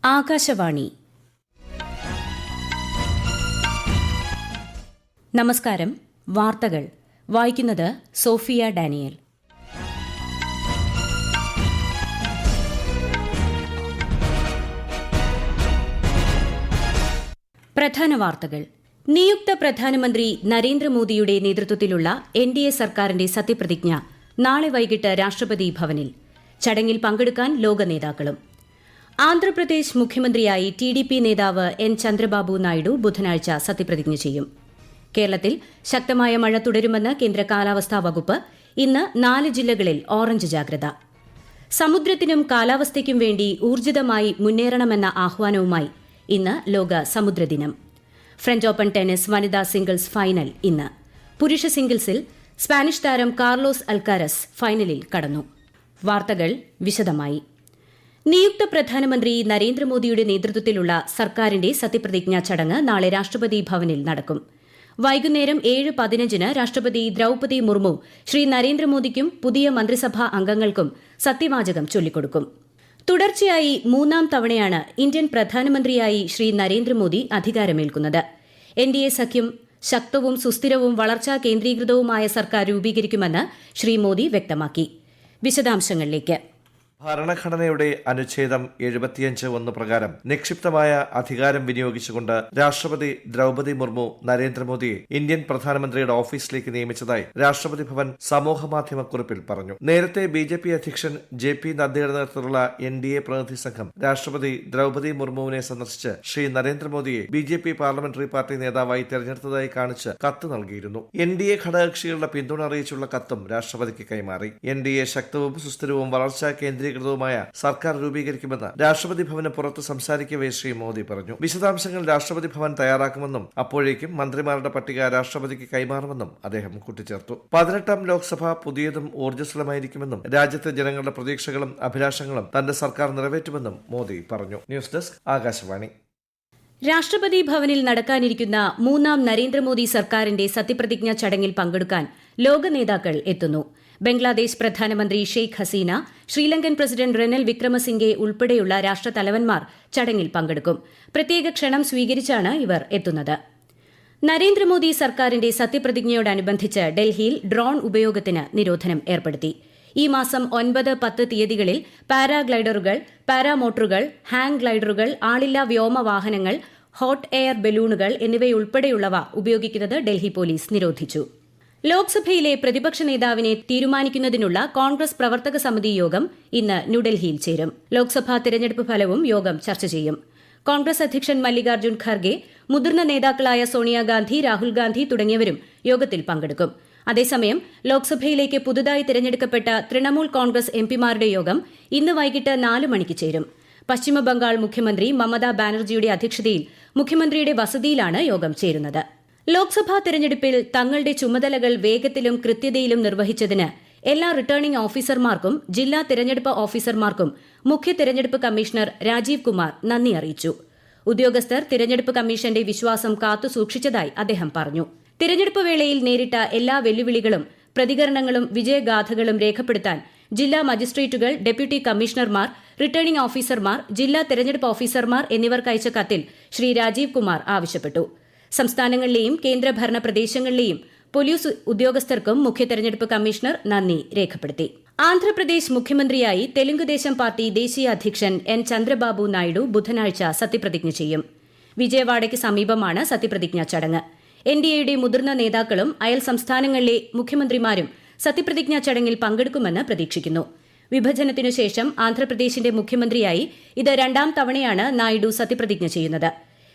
ആകാശവാണി. നമസ്കാരം. വാർത്തകൾ വായിക്കുന്നത് സോഫിയ ഡാനിയൽ. പ്രധാന വാർത്തകൾ. നിയുക്ത പ്രധാനമന്ത്രി നരേന്ദ്രമോദിയുടെ നേതൃത്വത്തിലുള്ള എൻഡിഎ സർക്കാരിന്റെ സത്യപ്രതിജ്ഞ നാളെ വൈകിട്ട് രാഷ്ട്രപതി ഭവനിൽ. ചടങ്ങിൽ പങ്കെടുക്കാൻ ലോക നേതാക്കളും. ആന്ധ്രാപ്രദേശ് മുഖ്യമന്ത്രിയായി ടിഡിപി നേതാവ് എൻ ചന്ദ്രബാബു നായിഡു ബുധനാഴ്ച സത്യപ്രതിജ്ഞ ചെയ്യും. കേരളത്തിൽ ശക്തമായ മഴ തുടരുമെന്ന് കേന്ദ്ര കാലാവസ്ഥാ വകുപ്പ്. ഇന്ന് 4 ജില്ലകളിൽ ഓറഞ്ച് ജാഗ്രത. സമുദ്രത്തിനും കാലാവസ്ഥയ്ക്കും വേണ്ടി ഊർജിതമായി മുന്നേറണമെന്ന ആഹ്വാനവുമായി ഇന്ന് ലോക സമുദ്രദിനം. ഫ്രഞ്ച് ഓപ്പൺ ടെന്നീസ് വനിതാ സിംഗിൾസ് ഫൈനൽ ഇന്ന്. പുരുഷ സിംഗിൾസിൽ സ്പാനിഷ് താരം കാർലോസ് അൽക്കാരസ് ഫൈനലിൽ കടന്നു. വാർത്തകൾ വിശദമായി. നിയുക്ത പ്രധാനമന്ത്രി നരേന്ദ്രമോദിയുടെ നേതൃത്വത്തിലുള്ള സർക്കാരിന്റെ സത്യപ്രതിജ്ഞാ ചടങ്ങ് നാളെ രാഷ്ട്രപതി ഭവനിൽ നടക്കും. വൈകുന്നേരം 7:15 രാഷ്ട്രപതി ദ്രൌപദി മുർമു ശ്രീ നരേന്ദ്രമോദിക്കും പുതിയ മന്ത്രിസഭാ അംഗങ്ങൾക്കും സത്യവാചകം ചൊല്ലിക്കൊടുക്കും. തുടർച്ചയായി 3ാം തവണയാണ് ഇന്ത്യൻ പ്രധാനമന്ത്രിയായി ശ്രീ നരേന്ദ്രമോദി അധികാരമേൽക്കുന്നത്. എൻഡിഎ സഖ്യം ശക്തവും സുസ്ഥിരവും വളർച്ചാ കേന്ദ്രീകൃതവുമായ സർക്കാർ രൂപീകരിക്കുമെന്ന് ശ്രീ മോദി വ്യക്തമാക്കി. വിശദാംശങ്ങളിലേക്ക്. ഭരണഘടനയുടെ അനുച്ഛേദം 75(1) പ്രകാരം നിക്ഷിപ്തമായ അധികാരം വിനിയോഗിച്ചുകൊണ്ട് രാഷ്ട്രപതി ദ്രൌപദി മുർമു നരേന്ദ്രമോദിയെ ഇന്ത്യൻ പ്രധാനമന്ത്രിയുടെ ഓഫീസിലേക്ക് നിയമിച്ചതായി രാഷ്ട്രപതി ഭവൻ സമൂഹമാധ്യമക്കുറിപ്പിൽ പറഞ്ഞു. നേരത്തെ ബിജെപി അധ്യക്ഷൻ ജെ.പി. നദ്ദയുടെ നേതൃത്വത്തിലുള്ള എൻഡിഎ പ്രതിനിധി സംഘം രാഷ്ട്രപതി ദ്രൌപദി മുർമുവിനെ സന്ദർശിച്ച് ശ്രീ നരേന്ദ്രമോദിയെ ബിജെപി പാർലമെന്ററി പാർട്ടി നേതാവായി തെരഞ്ഞെടുത്തതായി കാണിച്ച് കത്ത് നൽകിയിരുന്നു. എൻഡിഎ ഘടകകക്ഷികളുടെ പിന്തുണ അറിയിച്ചുള്ള കത്തും രാഷ്ട്രപതിക്ക് കൈമാറി. എൻഡിഎ ശക്തവും സുസ്ഥിരവും വളർച്ചാ കേന്ദ്രീകൃതവുമായ സർക്കാർ രൂപീകരിക്കുമെന്ന് രാഷ്ട്രപതി ഭവന് പുറത്ത് സംസാരിക്കവേ ശ്രീ മോദി പറഞ്ഞു. വിശദാംശങ്ങൾ രാഷ്ട്രപതി ഭവൻ തയ്യാറാക്കുമെന്നും അപ്പോഴേക്കും മന്ത്രിമാരുടെ പട്ടിക രാഷ്ട്രപതിക്ക് കൈമാറുമെന്നും അദ്ദേഹം കൂട്ടിച്ചേർത്തു. 18ാം ലോക്സഭ പുതിയതും ഊർജ്ജസ്വലമായിരിക്കുമെന്നും രാജ്യത്തെ ജനങ്ങളുടെ പ്രതീക്ഷകളും അഭിലാഷങ്ങളും തന്റെ സർക്കാർ നിറവേറ്റുമെന്നും മോദി പറഞ്ഞു. News desk Akashvani. രാഷ്ട്രപതി ഭവനിൽ നടക്കാനിരിക്കുന്ന 3ാം നരേന്ദ്രമോദി സർക്കാരിന്റെ സത്യപ്രതിജ്ഞാ ചടങ്ങിൽ പങ്കെടുക്കാൻ ലോക നേതാക്കൾ എത്തുന്നു. ബംഗ്ലാദേശ് പ്രധാനമന്ത്രി ഷെയ്ഖ് ഹസീന, ശ്രീലങ്കൻ പ്രസിഡന്റ് റെനിൽ വിക്രമസിംഗെ ഉൾപ്പെടെയുള്ള രാഷ്ട്രതലവന്മാർ ചടങ്ങിൽ പങ്കെടുക്കും. പ്രത്യേക ക്ഷണം സ്വീകരിച്ചാണ് ഇവർ എത്തുന്നത്. നരേന്ദ്രമോദി സർക്കാരിന്റെ സത്യപ്രതിജ്ഞയോടനുബന്ധിച്ച് ഡൽഹിയിൽ ഡ്രോൺ ഉപയോഗത്തിന് നിരോധനം ഏർപ്പെടുത്തി. ഈ മാസം 9, 10 തീയതികളിൽ പാരാഗ്ലൈഡറുകൾ, പാരാമോട്ടറുകൾ, ഹാങ് ഗ്ലൈഡറുകൾ, ആളില്ലാ വ്യോമവാഹനങ്ങൾ, ഹോട്ട് എയർ ബലൂണുകൾ എന്നിവയുൾപ്പെടെയുള്ളവ ഉപയോഗിക്കുന്നത് ഡൽഹി പോലീസ് നിരോധിച്ചു. ലോക്സഭയിലെ പ്രതിപക്ഷ നേതാവിനെ തീരുമാനിക്കുന്നതിനുള്ള കോൺഗ്രസ് പ്രവർത്തക സമിതി യോഗം ഇന്ന് ന്യൂഡൽഹിയിൽ ചേരും. ലോക്സഭാ തെരഞ്ഞെടുപ്പ് ഫലവും യോഗം ചർച്ച ചെയ്യും. കോൺഗ്രസ് അധ്യക്ഷൻ മല്ലികാർജ്ജുൻ ഖർഗെ, മുതിർന്ന നേതാക്കളായ സോണിയാഗാന്ധി, രാഹുൽ ഗാന്ധി തുടങ്ങിയവരും യോഗത്തിൽ പങ്കെടുക്കും. അതേസമയം ലോക്സഭയിലേക്ക് പുതുതായി തിരഞ്ഞെടുക്കപ്പെട്ട തൃണമൂൽ കോൺഗ്രസ് എംപിമാരുടെ യോഗം ഇന്ന് വൈകിട്ട് 4 മണിക്ക് ചേരും. പശ്ചിമബംഗാൾ മുഖ്യമന്ത്രി മമതാ ബാനർജിയുടെ അധ്യക്ഷതയിൽ മുഖ്യമന്ത്രിയുടെ വസതിയിലാണ് യോഗം ചേരുന്നത്. ലോക്സഭാ തെരഞ്ഞെടുപ്പിൽ തങ്ങളുടെ ചുമതലകൾ വേഗത്തിലും കൃത്യതയിലും നിർവഹിച്ചതിന് എല്ലാ റിട്ടേണിംഗ് ഓഫീസർമാർക്കും ജില്ലാ തെരഞ്ഞെടുപ്പ് ഓഫീസർമാർക്കും മുഖ്യ തെരഞ്ഞെടുപ്പ് കമ്മീഷണർ രാജീവ് കുമാർ നന്ദി അറിയിച്ചു. ഉദ്യോഗസ്ഥർ തിരഞ്ഞെടുപ്പ് കമ്മീഷന്റെ വിശ്വാസം കാത്തുസൂക്ഷിച്ചതായി അദ്ദേഹം പറഞ്ഞു. തിരഞ്ഞെടുപ്പ് വേളയിൽ നേരിട്ട എല്ലാ വെല്ലുവിളികളും പ്രതികരണങ്ങളും വിജയഗാഥകളും രേഖപ്പെടുത്താൻ ജില്ലാ മജിസ്ട്രേറ്റുകൾ, ഡെപ്യൂട്ടി കമ്മീഷണർമാർ, റിട്ടേണിംഗ് ഓഫീസർമാർ, ജില്ലാ തെരഞ്ഞെടുപ്പ് ഓഫീസർമാർ എന്നിവർക്കയച്ച കത്തിൽ ശ്രീ രാജീവ് കുമാർ ആവശ്യപ്പെട്ടു. സംസ്ഥാനങ്ങളിലെയും കേന്ദ്രഭരണ പ്രദേശങ്ങളിലെയും പോലീസ് ഉദ്യോഗസ്ഥർക്കും മുഖ്യ തെരഞ്ഞെടുപ്പ് കമ്മീഷണർ നന്ദി രേഖപ്പെടുത്തി. ആന്ധ്രാപ്രദേശ് മുഖ്യമന്ത്രിയായി തെലുങ്കുദേശം പാർട്ടി ദേശീയ അധ്യക്ഷൻ എൻ ചന്ദ്രബാബു നായിഡു ബുധനാഴ്ച സത്യപ്രതിജ്ഞ ചെയ്യും. വിജയവാഡയ്ക്ക് സമീപമാണ് സത്യപ്രതിജ്ഞാ ചടങ്ങ്. എൻഡിഎയുടെ മുതിർന്ന നേതാക്കളും അയൽ സംസ്ഥാനങ്ങളിലെ മുഖ്യമന്ത്രിമാരും സത്യപ്രതിജ്ഞാ ചടങ്ങിൽ പങ്കെടുക്കുമെന്ന് പ്രതീക്ഷിക്കുന്നു. വിഭജനത്തിനുശേഷം ആന്ധ്രാപ്രദേശിന്റെ മുഖ്യമന്ത്രിയായി ഇത് 2ാം തവണയാണ് നായിഡു സത്യപ്രതിജ്ഞ ചെയ്യുന്നത്.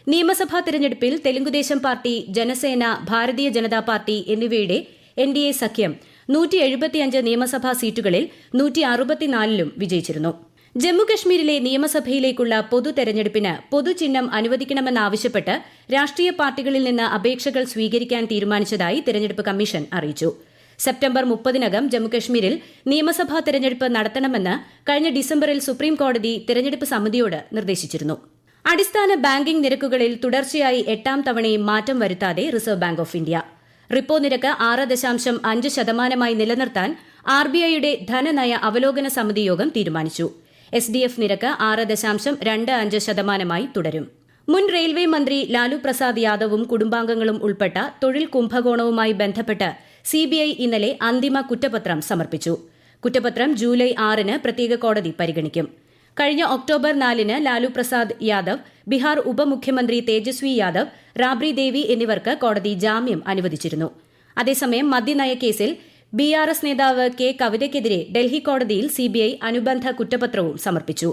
നിയമസഭാ തെരഞ്ഞെടുപ്പിൽ തെലുങ്കുദേശം പാർട്ടി, ജനസേന, ഭാരതീയ ജനതാ പാർട്ടി എന്നിവയുടെ എൻഡിഎ സഖ്യം 175 നിയമസഭാ സീറ്റുകളിൽ 164ലും വിജയിച്ചിരുന്നു. ജമ്മുകശ്മീരിലെ നിയമസഭയിലേക്കുള്ള പൊതു തെരഞ്ഞെടുപ്പിന് പൊതുചിഹ്നം അനുവദിക്കണമെന്നാവശ്യപ്പെട്ട് രാഷ്ട്രീയ പാർട്ടികളിൽ നിന്ന് അപേക്ഷകൾ സ്വീകരിക്കാൻ തീരുമാനിച്ചതായി തെരഞ്ഞെടുപ്പ് കമ്മീഷൻ അറിയിച്ചു. സെപ്റ്റംബർ 30-നകം ജമ്മുകശ്മീരിൽ നിയമസഭാ തെരഞ്ഞെടുപ്പ് നടത്തണമെന്ന് കഴിഞ്ഞ ഡിസംബറിൽ സുപ്രീംകോടതി തെരഞ്ഞെടുപ്പ് സമിതിയോട് നിർദ്ദേശിച്ചിരുന്നു. അടിസ്ഥാന ബാങ്കിംഗ് നിരക്കുകളിൽ തുടർച്ചയായി 8ാം തവണയും മാറ്റം വരുത്താതെ reserve bank of India. Repo നിരക്ക് 6.5% നിലനിർത്താൻ ആർബിഐയുടെ ധനനയ അവലോകന സമിതി യോഗം തീരുമാനിച്ചു. SDF നിരക്ക് 6.25% തുടരും. മുൻ റെയിൽവേ മന്ത്രി ലാലു പ്രസാദ് യാദവും കുടുംബാംഗങ്ങളും ഉൾപ്പെട്ട തൊഴിൽ കുംഭകോണവുമായി ബന്ധപ്പെട്ട് CBI ഇന്നലെ അന്തിമ കുറ്റപത്രം സമർപ്പിച്ചു. കുറ്റപത്രം ജൂലൈ 6-ന് പ്രത്യേക കോടതി പരിഗണിക്കും. കഴിഞ്ഞ ഒക്ടോബർ 4-ന് ലാലു പ്രസാദ് യാദവ്, ബീഹാർ ഉപമുഖ്യമന്ത്രി തേജസ്വി യാദവ്, റാബ്രി ദേവി എന്നിവർക്ക് കോടതി ജാമ്യം അനുവദിച്ചിരുന്നു. അതേസമയം മദ്യനയ കേസിൽ BRS നേതാവ് കെ കവിതയ്ക്കെതിരെ ഡൽഹി കോടതിയിൽ CBI അനുബന്ധ കുറ്റപത്രവും സമർപ്പിച്ചു.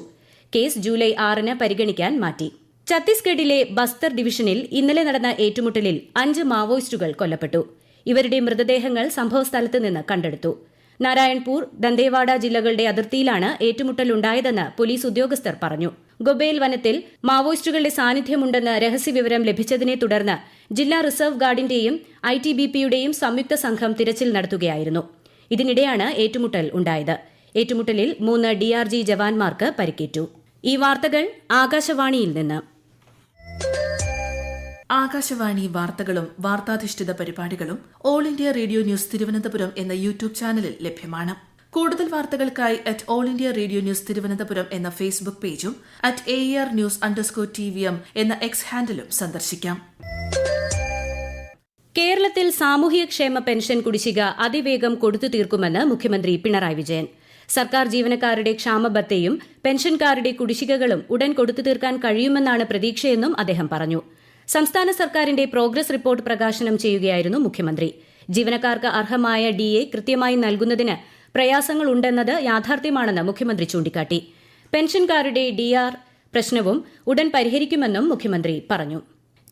കേസ് ജൂലൈ 6-ന് പരിഗണിക്കാൻ മാറ്റി. ഛത്തീസ്ഗഡിലെ ബസ്തർ ഡിവിഷനിൽ ഇന്നലെ നടന്ന ഏറ്റുമുട്ടലിൽ 5 മാവോയിസ്റ്റുകൾ കൊല്ലപ്പെട്ടു. ഇവരുടെ മൃതദേഹങ്ങൾ സംഭവസ്ഥലത്ത് നിന്ന് കണ്ടെടുത്തു. നാരായൺപൂർ, ദന്തേവാഡ ജില്ലകളുടെ അതിർത്തിയിലാണ് ഏറ്റുമുട്ടലുണ്ടായതെന്ന് പോലീസ് ഉദ്യോഗസ്ഥർ പറഞ്ഞു. ഗൊബേൽ വനത്തിൽ മാവോയിസ്റ്റുകളുടെ സാന്നിധ്യമുണ്ടെന്ന് രഹസ്യവിവരം ലഭിച്ചതിനെ തുടർന്ന് ജില്ലാ റിസർവ് ഗാർഡിന്റെയും ITBP-യുടെയും സംയുക്ത സംഘം തിരച്ചിൽ നടത്തുകയായിരുന്നു. ഇതിനിടെയാണ് ഏറ്റുമുട്ടൽ ഉണ്ടായത്. ഏറ്റുമുട്ടലിൽ 3 DRG ജവാന്മാർക്ക് പരിക്കേറ്റു. ഈ വാർത്തകൾ ആകാശവാണിയിൽ നിന്ന്. ആകാശവാണി വാർത്തകളും വാർത്താധിഷ്ഠിത പരിപാടികളും all India radio news Thiruvananthapuram എന്ന യൂട്യൂബ് ചാനലിൽ ലഭ്യമാണ്. കൂടുതൽ വാർത്തകൾക്കായി @all India radio news Thiruvananthapuram എന്ന ഫേസ്ബുക്ക് പേജും @AER_News_TVM എന്ന എക്സ് ഹാൻഡിലും സന്ദർശിക്കാം. കേരളത്തിൽ സാമൂഹ്യക്ഷേമ പെൻഷൻ കുടിശ്ശിക അതിവേഗം കൊടുത്തു തീർക്കുമെന്ന് മുഖ്യമന്ത്രി പിണറായി വിജയൻ. സർക്കാർ ജീവനക്കാരുടെ ക്ഷാമബത്തയും പെൻഷൻകാരുടെ കുടിശ്ശികകളും ഉടൻ കൊടുത്തു തീർക്കാൻ കഴിയുമെന്നാണ് പ്രതീക്ഷയെന്നും അദ്ദേഹം പറഞ്ഞു. സംസ്ഥാന സർക്കാരിന്റെ പ്രോഗ്രസ് റിപ്പോർട്ട് പ്രകാശനം ചെയ്യുകയായിരുന്നു മുഖ്യമന്ത്രി. ജീവനക്കാർക്ക് അർഹമായ DA കൃത്യമായി നൽകുന്നതിന് പ്രയാസങ്ങളുണ്ടെന്നത് യാഥാർത്ഥ്യമാണെന്ന് മുഖ്യമന്ത്രി ചൂണ്ടിക്കാട്ടി. പെൻഷൻകാരുടെ DR പ്രശ്നവും ഉടൻ പരിഹരിക്കുമെന്നും മുഖ്യമന്ത്രി പറഞ്ഞു.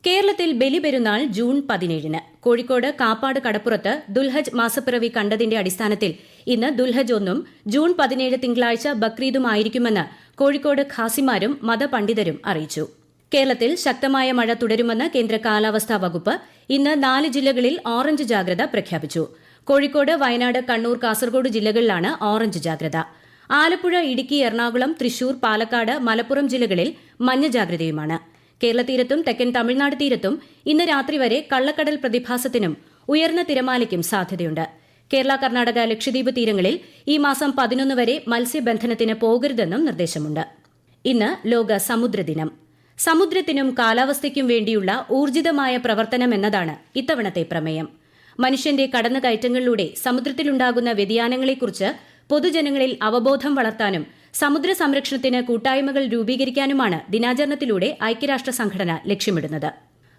കേരളത്തിൽ ബലിപെരുന്നാൾ ജൂൺ 17-ന്. കോഴിക്കോട് കാപ്പാട് കടപ്പുറത്ത് ദുൽഹജ് മാസപ്പിറവി കണ്ടതിന്റെ അടിസ്ഥാനത്തിൽ ഇന്ന് ദുൽഹജ് 1-ഉം ജൂൺ 17 തിങ്കളാഴ്ച ബക്രീദുമായിരിക്കുമെന്ന് കോഴിക്കോട് ഖാസിമാരും മതപണ്ഡിതരും അറിയിച്ചു. കേരളത്തിൽ ശക്തമായ മഴ തുടരുമെന്ന് കേന്ദ്ര കാലാവസ്ഥാ വകുപ്പ് ഇന്ന് 4 ജില്ലകളിൽ ഓറഞ്ച് ജാഗ്രത പ്രഖ്യാപിച്ചു. കോഴിക്കോട്, വയനാട്, കണ്ണൂർ, കാസർഗോഡ് ജില്ലകളിലാണ് ഓറഞ്ച് ജാഗ്രത. ആലപ്പുഴ, ഇടുക്കി, എറണാകുളം, തൃശൂർ, പാലക്കാട്, മലപ്പുറം ജില്ലകളിൽ മഞ്ഞ ജാഗ്രതയുമാണ്. കേരള തീരത്തും തെക്കൻ തമിഴ്നാട് തീരത്തും ഇന്ന് രാത്രി വരെ കള്ളക്കടൽ പ്രതിഭാസത്തിനും ഉയർന്ന തിരമാലയ്ക്കും സാധ്യതയുണ്ട്. കേരള, കർണാടക, ലക്ഷദ്വീപ് തീരങ്ങളിൽ ഈ മാസം 11 വരെ മത്സ്യബന്ധനത്തിന് പോകരുതെന്നും നിർദ്ദേശമുണ്ട്. ഇന്ന് ലോക സമുദ്രദിനം. സമുദ്രത്തിനും കാലാവസ്ഥയ്ക്കും വേണ്ടിയുള്ള ഊർജിതമായ പ്രവർത്തനം എന്നതാണ് ഇത്തവണത്തെ പ്രമേയം. മനുഷ്യന്റെ കടന്നുകയറ്റങ്ങളിലൂടെ സമുദ്രത്തിലുണ്ടാകുന്ന വ്യതിയാനങ്ങളെക്കുറിച്ച് പൊതുജനങ്ങളിൽ അവബോധം വളർത്താനും സമുദ്ര സംരക്ഷണത്തിന് കൂട്ടായ്മകൾ രൂപീകരിക്കാനുമാണ് ദിനാചരണത്തിലൂടെ ഐക്യരാഷ്ട്ര സംഘടന ലക്ഷ്യമിടുന്നത്.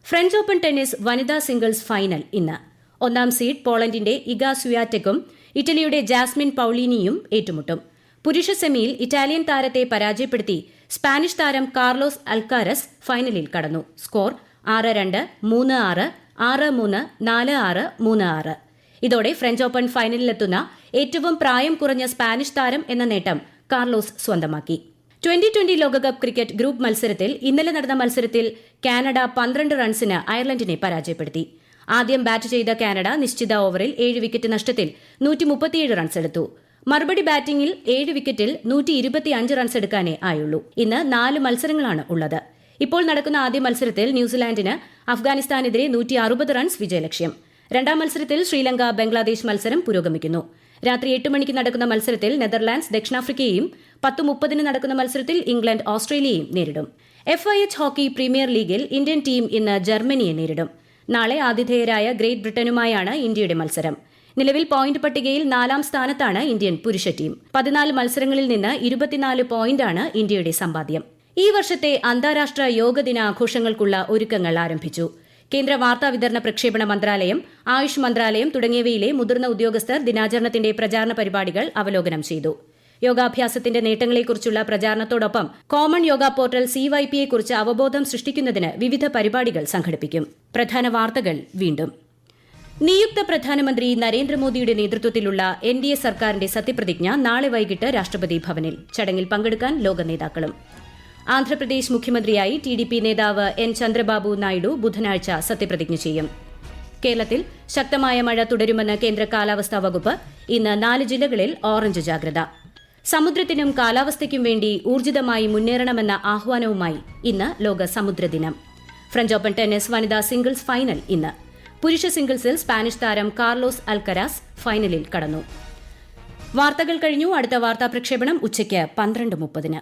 ഫ്രഞ്ച് ഓപ്പൺ ടെന്നീസ് വനിതാ സിംഗിൾസ് ഫൈനൽ ഇന്ന്. 1-ാം സീഡ് പോളണ്ടിന്റെ ഇഗ സ്വിയാറ്റെക്കും ഇറ്റലിയുടെ ജാസ്മിൻ പൌളീനിയും ഏറ്റുമുട്ടും. പുരുഷ സെമിയിൽ ഇറ്റാലിയൻ താരത്തെ പരാജയപ്പെടുത്തി സ്പാനിഷ് താരം കാർലോസ് അൽക്കാരസ് ഫൈനലിൽ കടന്നു. സ്കോർ 6-2, 3-6, 6-3, 4-6, 3-6. ഇതോടെ ഫ്രഞ്ച് ഓപ്പൺ ഫൈനലിലെത്തുന്ന ഏറ്റവും പ്രായം കുറഞ്ഞ സ്പാനിഷ് താരം എന്ന നേട്ടം കാർലോസ് സ്വന്തമാക്കി. 2020 ലോകകപ്പ് ക്രിക്കറ്റ് ഗ്രൂപ്പ് മത്സരത്തിൽ ഇന്നലെ നടന്ന മത്സരത്തിൽ കാനഡ 12 റൺസിന് അയർലൻഡിനെ പരാജയപ്പെടുത്തി. ആദ്യം ബാറ്റ് ചെയ്ത കാനഡ നിശ്ചിത ഓവറിൽ 7 വിക്കറ്റ് നഷ്ടത്തിൽ 137 റൺസ് എടുത്തു. മറുപടി ബാറ്റിംഗിൽ 7 വിക്കറ്റിൽ 125 റൺസ് എടുക്കാനേ ആയുള്ളൂ. ഇന്ന് 4 മത്സരങ്ങളാണ് ഉള്ളത്. ഇപ്പോൾ നടക്കുന്ന ആദ്യ മത്സരത്തിൽ ന്യൂസിലാൻഡിന് അഫ്ഗാനിസ്ഥാനെതിരെ 160 റൺസ് വിജയലക്ഷ്യം. 2-ാം മത്സരത്തിൽ ശ്രീലങ്ക ബംഗ്ലാദേശ് മത്സരം പുരോഗമിക്കുന്നു. രാത്രി 8 മണിക്ക് നടക്കുന്ന മത്സരത്തിൽ നെതർലാൻഡ്സ് ദക്ഷിണാഫ്രിക്കയെയും 10:30 നടക്കുന്ന മത്സരത്തിൽ ഇംഗ്ലണ്ട് ഓസ്ട്രേലിയയെയും നേരിടും. FIH ഹോക്കി പ്രീമിയർ ലീഗിൽ ഇന്ത്യൻ ടീം ഇന്ന് ജർമ്മനിയെ നേരിടും. നാളെ ആതിഥേയരായ ഗ്രേറ്റ് ബ്രിട്ടനുമായാണ് ഇന്ത്യയുടെ മത്സരം. നിലവിൽ പോയിന്റ് പട്ടികയിൽ 4-ാം സ്ഥാനത്താണ് ഇന്ത്യൻ പുരുഷ ടീം. 14 മത്സരങ്ങളിൽ നിന്ന് 24 പോയിന്റാണ് ഇന്ത്യയുടെ സമ്പാദ്യം. ഈ വർഷത്തെ അന്താരാഷ്ട്ര യോഗ ദിനാഘോഷങ്ങൾക്കുള്ള ഒരുക്കങ്ങൾ ആരംഭിച്ചു. കേന്ദ്ര വാർത്താവിതരണ പ്രക്ഷേപണ മന്ത്രാലയം, ആയുഷ് മന്ത്രാലയം തുടങ്ങിയവയിലെ മുതിർന്ന ഉദ്യോഗസ്ഥർ ദിനാചരണത്തിന്റെ പ്രചാരണ പരിപാടികൾ അവലോകനം ചെയ്തു. യോഗാഭ്യാസത്തിന്റെ നേട്ടങ്ങളെക്കുറിച്ചുള്ള പ്രചാരണത്തോടൊപ്പം കോമൺ യോഗ പോർട്ടൽ CYP-യെക്കുറിച്ച് അവബോധം സൃഷ്ടിക്കുന്നതിന് വിവിധ പരിപാടികൾ സംഘടിപ്പിക്കും. പ്രധാന വാർത്തകൾ വീണ്ടും. നിയുക്ത പ്രധാനമന്ത്രി നരേന്ദ്രമോദിയുടെ നേതൃത്വത്തിലുള്ള NDA സർക്കാരിന്റെ സത്യപ്രതിജ്ഞ നാളെ വൈകിട്ട് രാഷ്ട്രപതി ഭവനിൽ. ചടങ്ങിൽ പങ്കെടുക്കാൻ ലോക നേതാക്കളും. ആന്ധ്രാപ്രദേശ് മുഖ്യമന്ത്രിയായി TDP നേതാവ് N. ചന്ദ്രബാബു നായിഡു ബുധനാഴ്ച സത്യപ്രതിജ്ഞ ചെയ്യും. കേരളത്തിൽ ശക്തമായ മഴ തുടരുമെന്ന് കേന്ദ്ര കാലാവസ്ഥാ വകുപ്പ്. ഇന്ന് 4 ജില്ലകളിൽ ഓറഞ്ച് ജാഗ്രത. സമുദ്രത്തിനും കാലാവസ്ഥയ്ക്കും വേണ്ടി ഊർജിതമായി മുന്നേറണമെന്ന ആഹ്വാനവുമായി ഇന്ന് ലോക സമുദ്രദിനം. ഫ്രഞ്ച് ഓപ്പൺ ടെന്നീസ് വനിതാ സിംഗിൾസ് ഫൈനൽ ഇന്ന്. പുരുഷ സിംഗിൾസിൽ സ്പാനിഷ് താരം കാർലോസ് അൽക്കരാസ് ഫൈനലിൽ കടന്നു. വാർത്തകൾ കഴിഞ്ഞു. അടുത്ത വാർത്താ പ്രക്ഷേപണം ഉച്ചയ്ക്ക് 12:30.